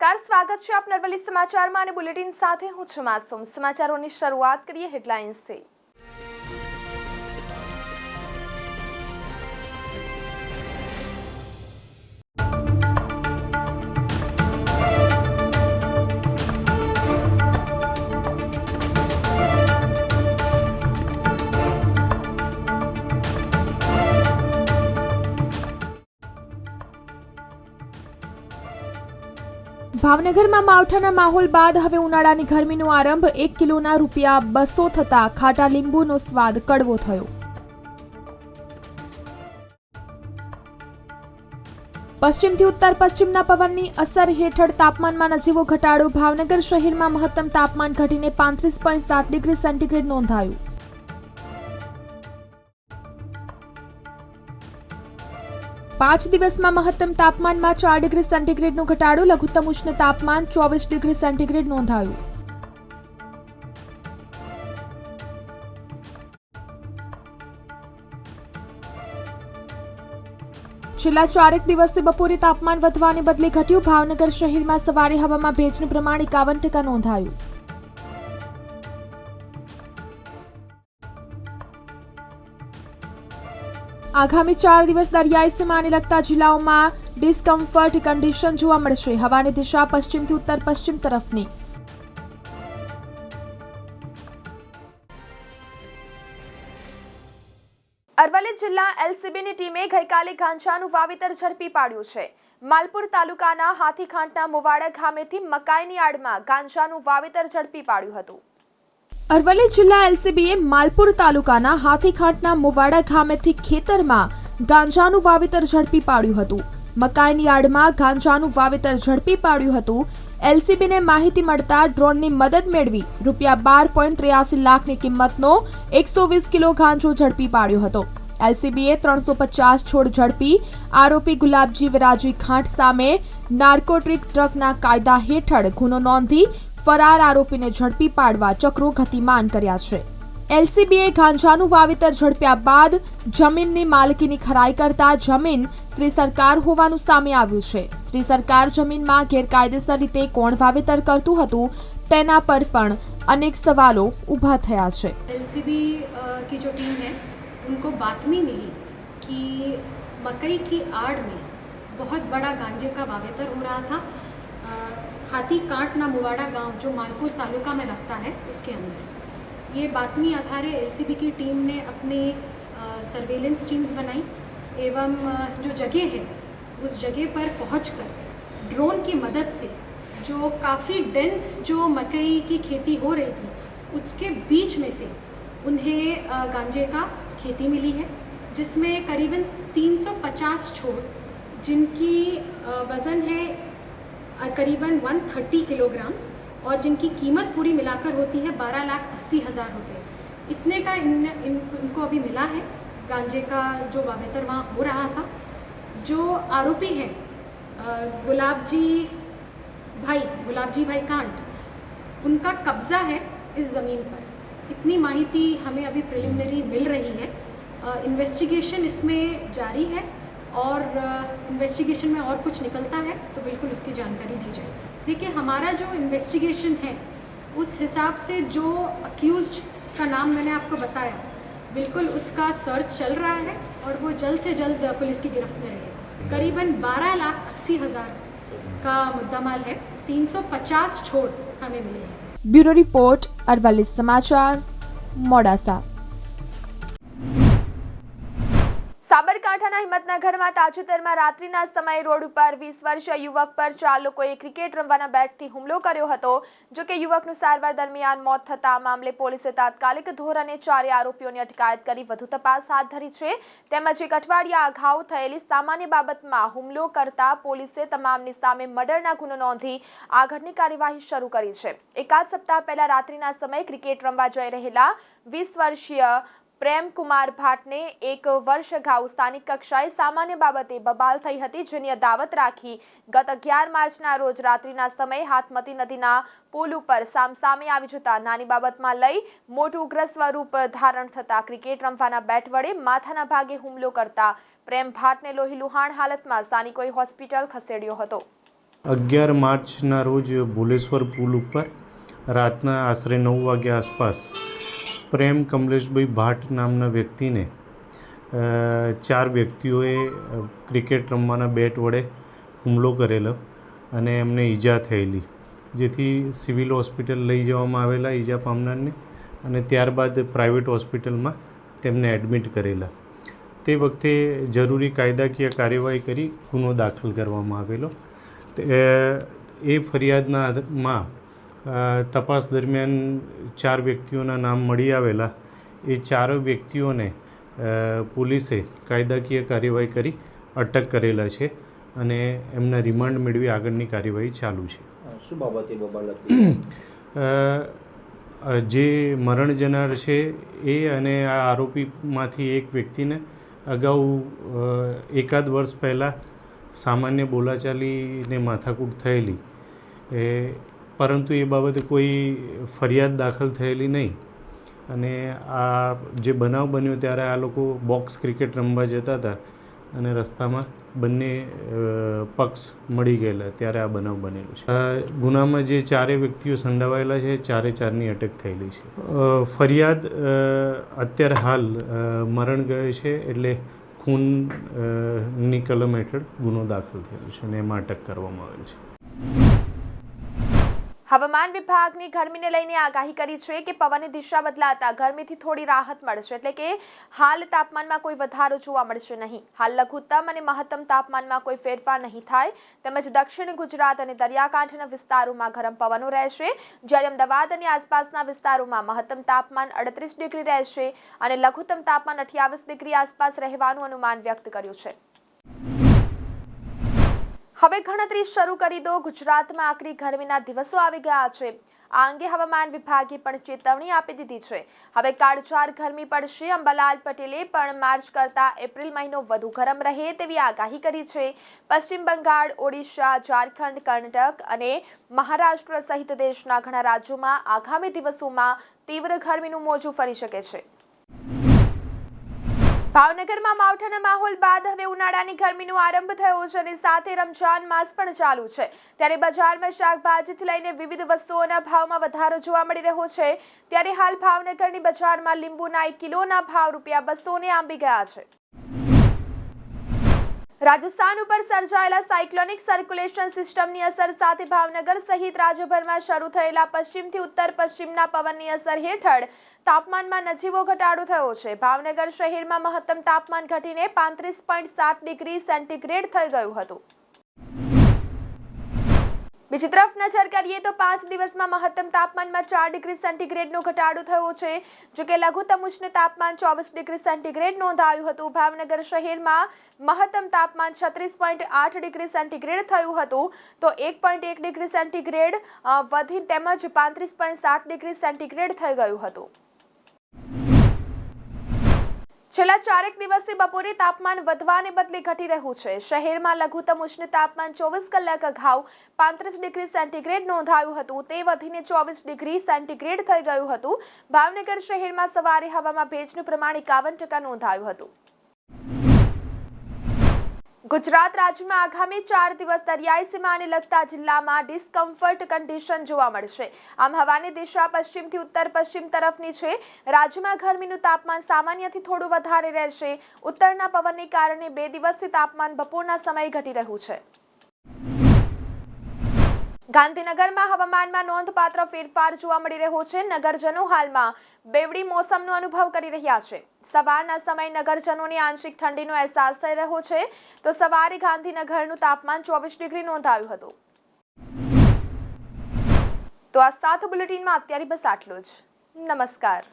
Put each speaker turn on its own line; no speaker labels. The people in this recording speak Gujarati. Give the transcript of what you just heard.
નમસ્કાર, સ્વાગત છે આપ અરવલ્લી સમાચારમાં અને બુલેટિન સાથે હું છું માસૂમ। સમાચારોની શરૂઆત કરીએ હેડલાઇન્સથી। ભાવનગરમાં માવઠાના માહોલ બાદ હવે ઉનાળાની ગરમીનો આરંભ। 1 કિલોના ₹200 થતા ખાટા લીંબુનો સ્વાદ કડવો થયો। પશ્ચિમથી ઉત્તર પશ્ચિમના પવનની અસર હેઠળ તાપમાનમાં નજીવો ઘટાડો। ભાવનગર શહેરમાં મહત્તમ તાપમાન ઘટીને 35.7 ડિગ્રી સેન્ટીગ્રેડ નોંધાયું। 5 દિવસમાં મહત્તમ તાપમાનમાં 4 ડિગ્રી સેન્ટીગ્રેડનો ઘટાડો। લઘુત્તમ ઉષ્ણ તાપમાન 24 ડિગ્રી સેન્ટીગ્રેડ નોંધાયું। છેલ્લા 4 દિવસથી બપોરે તાપમાન વધવાને બદલે ઘટ્યું। ભાવનગર શહેરમાં સવારે હવામાં ભેજનું પ્રમાણ 51% નોંધાયું। આગામી 4 દિવસ દરિયાઈ સીમાને લગતા જિલ્લાઓમાં ડિસ્કમ્ફર્ટ કન્ડિશન જોવા મળશે। હવાની દિશા પશ્ચિમથી ઉત્તર પશ્ચિમ તરફની। અરવલ્લી જિલ્લા એલસીબીની ટીમે ગઈકાલે ગાંજાનું વાવેતર ઝડપી પાડ્યું છે। માલપુર તાલુકાના હાથીખાંટના મુવાડા ગામેથી મકાઈની આડમાં ગાંજાનું વાવેતર ઝડપી પાડ્યું હતું। અરવલ્લી જિલ્લા એલસીબીએ માલપુર તાલુકાના હાથીખાંટના મુવાડા ગામેથી ખેતરમાં ગાંજાનું વાવેતર ઝડપી પાડ્યું હતું। મકાઈની આડમાં ગાંજાનું વાવેતર ઝડપી પાડ્યું હતું। એલસીબીને માહિતી મળતા ડ્રોનની મદદ મેળવી ₹12.83 લાખની કિંમતનો 120 કિલો ગાંજો ઝડપી પાડ્યો હતો। એલસીબીએ 350 છોડ ઝડપી આરોપી ગુલાબજી વિરાજી ખાંટ સામે નાર્કોટિક્સ ડ્રગના કાયદા હેઠળ ગુનો નોંધી ફરાર આરોપીને ઝડપી પાડવા ચક્રો ગતિમાન કર્યા છે। એલસીબીએ ગાંજાનું વાવેતર ઝડપ્યા બાદ જમીનની માલિકીની ખરાઈ કરતા જમીન શ્રી સરકાર હોવાનું સામે આવ્યું છે। શ્રી સરકાર જમીનમાં ગેરકાયદેસર રીતે કોણ વાવેતર કરતું હતું તેના પર પણ અનેક સવાલો ઊભા થયા છે।
एलसीबी की जो टीम है उनको बातमी मिली कि मकई की आड़ में बहुत बड़ा गांजे का वावेतर हो रहा था। हाथी कांटना मुवाड़ा गांव जो मालपुर तालुका में लगता है उसके अंदर ये बातमी आधारे एलसीबी की टीम ने अपने सर्वेलेंस टीम्स बनाई एवं जो जगह है उस जगह पर पहुंचकर ड्रोन की मदद से जो काफ़ी डेंस जो मकई की खेती हो रही थी उसके बीच में से उन्हें गांजे का खेती मिली है, जिसमें करीबन 350 छोड़ जिनकी वज़न है करीबन 130 किलोग्राम्स और जिनकी कीमत पूरी मिलाकर होती है 12,80,000 रुपये। इतने का इनको अभी मिला है गांजे का जो वावेतर वहाँ हो रहा था। जो आरोपी हैं गुलाबजी भाई कांट, उनका कब्जा है इस ज़मीन पर। इतनी माहिती हमें अभी प्रिलिमिनरी मिल रही है। इन्वेस्टिगेशन इसमें जारी है और इन्वेस्टिगेशन में और कुछ निकलता है तो बिल्कुल उसकी जानकारी दी जाएगी। देखिए, हमारा जो इन्वेस्टिगेशन है उस हिसाब से जो अक्यूज्ड का नाम मैंने आपको बताया, बिल्कुल उसका सर्च चल रहा है और वो जल्द से जल्द पुलिस की गिरफ्त में रहेगा। करीबन 12,80,000 का मुद्दामाल है। 350 छोड़ हमें मिले हैं।
ब्यूरो रिपोर्ट, अरवल्ली समाचार, मोडासा। સાબરકાંઠાના હિંમતનગરમાં તાજેતરમાં રાત્રિના સમયે રોડ ઉપર 20 વર્ષીય યુવક પર 4 લોકોએ ક્રિકેટ રમવાના બેટથી હુમલો કર્યો હતો। જો કે યુવકનું સારવાર દરમિયાન મોત થતા આ મામલે પોલીસે તાત્કાલિક ધોરણે 4 આરોપીઓની અટકાયત કરી વધુ તપાસ હાથ ધરી છે। તેમજ એક અઠવાડિયા અગાઉ થયેલી સામાન્ય બાબતમાં હુમલો કરતા પોલીસે તમામની સામે મર્ડરના ગુનો નોંધી આગળની કાર્યવાહી શરૂ કરી છે। એકાદ સપ્તાહ પહેલા રાત્રિના સમયે ક્રિકેટ રમવા જઈ રહેલા 20 વર્ષીય પ્રેમ કુમાર ભાટને 1 વર્ષ અગાઉ સ્થાનિક કક્ષાએ સામાન્ય બાબતે બબાલ થઈ હતી, જેની અદાવત રાખી ગત 11 માર્ચના રોજ રાત્રિના સમયે હાથમતી નદીના પુલ ઉપર સામસામે આવી જતા નાની બાબતમાં લઈ મોટું ઉગ્ર સ્વરૂપ ધારણ થતા ક્રિકેટ રમવાના બેટ વડે માથાના ભાગે હુમલો કરતા પ્રેમ ભાટને લોહીલુહાણ હાલતમાં સ્થાનિકોએ હોસ્પિટલ ખસેડ્યો હતો।
11 માર્ચના રોજ ભુલેશ્વર પુલ ઉપર રાતના આશરે 9 વાગ્યા આસપાસ પ્રેમ કમલેશભાઈ ભાટ નામના વ્યક્તિને 4 વ્યક્તિઓએ ક્રિકેટ રમવાના બેટ વડે હુમલો કરેલો અને એમને ઈજા થયેલી, જેથી સિવિલ હોસ્પિટલ લઈ જવામાં આવેલા ઈજા પામનારને અને ત્યારબાદ પ્રાઇવેટ હોસ્પિટલમાં તેમને એડમિટ કરેલા. તે વખતે જરૂરી કાયદાકીય કાર્યવાહી કરી ગુનો દાખલ કરવામાં આવેલો. એ ફરિયાદમાં તપાસ દરમિયાન 4 વ્યક્તિઓના નામ મળી આવેલા. એ 4 વ્યક્તિઓને પોલીસે કાયદાકીય કાર્યવાહી કરી અટક કરેલા છે અને એમના રિમાન્ડ મેળવી આગળની કાર્યવાહી ચાલુ છે.
શું બાબતે બબાલ હતી?
જે મરણ જનાર છે એ અને આ આરોપીમાંથી એક વ્યક્તિને અગાઉ એકાદ વર્ષ પહેલાં સામાન્ય બોલાચાલીને માથાકૂટ થયેલી, પરંતુ એ બાબતે કોઈ ફરિયાદ દાખલ થયેલી નહીં. અને આ જે બનાવ બન્યો ત્યારે આ લોકો બોક્સ ક્રિકેટ રમવા જતા હતા અને રસ્તામાં બંને પક્ષ મળી ગયેલા, ત્યારે આ બનાવ બનેલો છે. ગુનામાં જે 4 વ્યક્તિઓ સંડોવાયેલા છે 4ની અટક થયેલી છે. ફરિયાદ અત્યારે હાલ મરણ ગયો છે એટલે ખૂનની કલમ હેઠળ ગુનો દાખલ થયેલો છે અને એમાં અટક કરવામાં આવેલ છે.
હવામાન વિભાગની ગરમીને લઈને આગાહી કરી છે કે પવનની દિશા બદલાતા ગરમીથી થોડી રાહત મળશે, એટલે કે હાલ તાપમાનમાં કોઈ વધારો જોવા મળશે નહીં. હાલ લઘુત્તમ અને મહત્તમ તાપમાનમાં કોઈ ફેરફાર નહીં થાય, તેમજ દક્ષિણ ગુજરાત અને દરિયાકાંઠાના વિસ્તારોમાં ગરમ પવનો રહેશે, જ્યારે અમદાવાદ અને આસપાસના વિસ્તારોમાં મહત્તમ તાપમાન 38 ડિગ્રી રહેશે અને લઘુત્તમ તાપમાન 28 ડિગ્રી આસપાસ રહેવાનું અનુમાન વ્યક્ત કર્યું છે. હવે ગણતરી શરૂ કરી દો. ગુજરાતમાં આકરી ગરમીના દિવસો આવી ગયા છે. આ અંગે હવામાન વિભાગે પણ ચેતવણી આપી દીધી છે. હવે કાળઝાળ ગરમી પડશે. અંબાલાલ પટેલે પણ માર્ચ કરતાં એપ્રિલ મહિનો વધુ ગરમ રહે તેવી આગાહી કરી છે. પશ્ચિમ બંગાળ, ઓડિશા, ઝારખંડ, કર્ણાટક અને મહારાષ્ટ્ર સહિત દેશના ઘણા રાજ્યોમાં આગામી દિવસોમાં તીવ્ર ગરમીનું મોજું ફરી શકે છે. ભાવનગરમાં માવઠાના માહોલ બાદ હવે ઉનાળાની ગરમીનો આરંભ થયો છે અને સાથે રમઝાન માસ પણ ચાલુ છે. ત્યારે બજારમાં શાકભાજીથી લઈને વિવિધ વસ્તુઓના ભાવમાં વધારો જોવા મળી રહ્યો છે. ત્યારે હાલ ભાવનગરની બજારમાં લીંબુના 1 કિલોના ભાવ ₹200 ને આંબી ગયા છે. રાજસ્થાન ઉપર સર્જાયેલા સાયક્લોનિક સર્ક્યુલેશન સિસ્ટમની અસર સાથે ભાવનગર સહિત રાજ્યભરમાં શરૂ થયેલા પશ્ચિમથી ઉત્તર પશ્ચિમના પવનની અસર હેઠળ તાપમાનમાં નજીવો ઘટાડો થયો છે. ભાવનગર શહેરમાં મહત્તમ તાપમાન ઘટીને 35.7 ડિગ્રી સેન્ટીગ્રેડ થઈ ગયું હતું. બીજી તરફ નજર કરીએ તો 5 દિવસમાં મહત્તમ તાપમાનમાં 4 ડિગ્રી સેન્ટીગ્રેડનો ઘટાડો થયો છે, જો કે લઘુત્તમ ઉષ્ણ તાપમાન 24 ડિગ્રી સેન્ટીગ્રેડ નોંધાયું હતું. ભાવનગર શહેરમાં મહત્તમ તાપમાન 36.8 ડિગ્રી સેન્ટીગ્રેડ થયું હતું, તો 1.1 ડિગ્રી સેન્ટીગ્રેડ વધી તેમજ 35.7 ડિગ્રી સેન્ટીગ્રેડ થઈ ગયું હતું. છેલ્લા 4 દિવસથી બપોરે તાપમાન વધવાને બદલે ઘટી રહ્યું છે. શહેરમાં લઘુત્તમ ઉષ્ણ તાપમાન 24 કલાક અગાઉ 35 ડિગ્રી સેન્ટીગ્રેડ નોંધાયું હતું, તે વધીને 24 ડિગ્રી સેન્ટીગ્રેડ થઈ ગયું હતું. ભાવનગર શહેરમાં સવારે હવામાં ભેજનું પ્રમાણ 51% નોંધાયું હતું. ગુજરાત રાજ્યમાં આગામી 4 દિવસ દરિયાઈ સીમાને લગતા જિલ્લામાં ડિસ્કમ્ફર્ટ કન્ડિશન જોવા મળશે. આમ હવાની દિશા પશ્ચિમથી ઉત્તર પશ્ચિમ તરફની છે. રાજ્યમાં ગરમીનું તાપમાન સામાન્યથી થોડું વધારે રહેશે. ઉત્તરના પવનને કારણે 2 દિવસથી તાપમાન બપોરના સમયે ઘટી રહ્યું છે. ગાંધીનગરમાં હવામાનમાં નોંધપાત્ર ફેરફાર જોવા મળી રહ્યો છે. નગરજનો હાલમાં બેવડી મોસમનો અનુભવ કરી રહ્યા છે. સવારના સમયે નગરજનોને આંશિક ઠંડીનો અહેસાસ થઈ રહ્યો છે, તો સવારે ગાંધીનગરનું તાપમાન 24 ડિગ્રી નોંધાયું હતું. તો આ 7 બુલેટિનમાં અત્યારે બસ આટલું જ. નમસ્કાર.